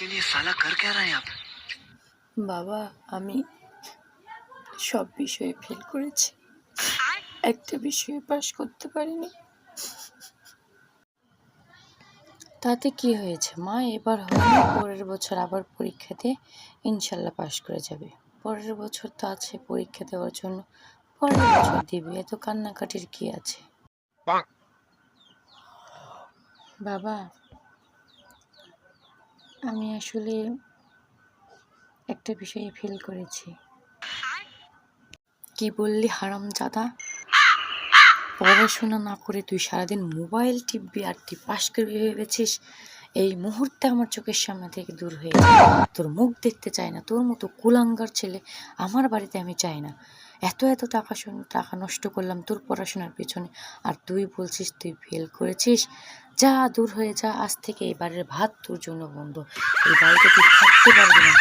लेकिन ये साला कर क्या रहा है यहाँ पे? বাবা, আমি সব বিষয়ে ফেল করেছি, একটা বিষয়ে পাশ করতে পারিনি। তাতে কি হয়েছে মা? এবার হয়নি, পরের বছর আবার পরীক্ষা দিয়ে ইনশাল্লাহ পাশ করে যাবে। পরের বছর তো আছে পরীক্ষা দেওয়ার জন্য, পরের বছর দিবি, এত কান্নাকাটির কি আছে? বাবা, আমি আসলে একটা বিষয়ে ফেল করেছি। কি বললি হারামজাদা? পড়াশোনা না করে তুই সারাদিন মোবাইল টিপবি আর তুই পাশ করবি ভেবেছিস? এই মুহূর্তে আমার চোখের সামনে থেকে দূর হয়ে যা। তোর মুখ দেখতে চাই না, তোর মতো কুলাঙ্গার ছেলে আমার বাড়িতে আমি চাই না। এত টাকা নষ্ট করলাম তোর পড়াশোনার পেছনে, আর তুই বলছিস তুই ফেল করেছিস? যা, দূর হয়ে যা আজ থেকে। এবারের ভাত তোর জন্য বন্ধ, এই বাড়িতে তুই থাকতে পারবি না।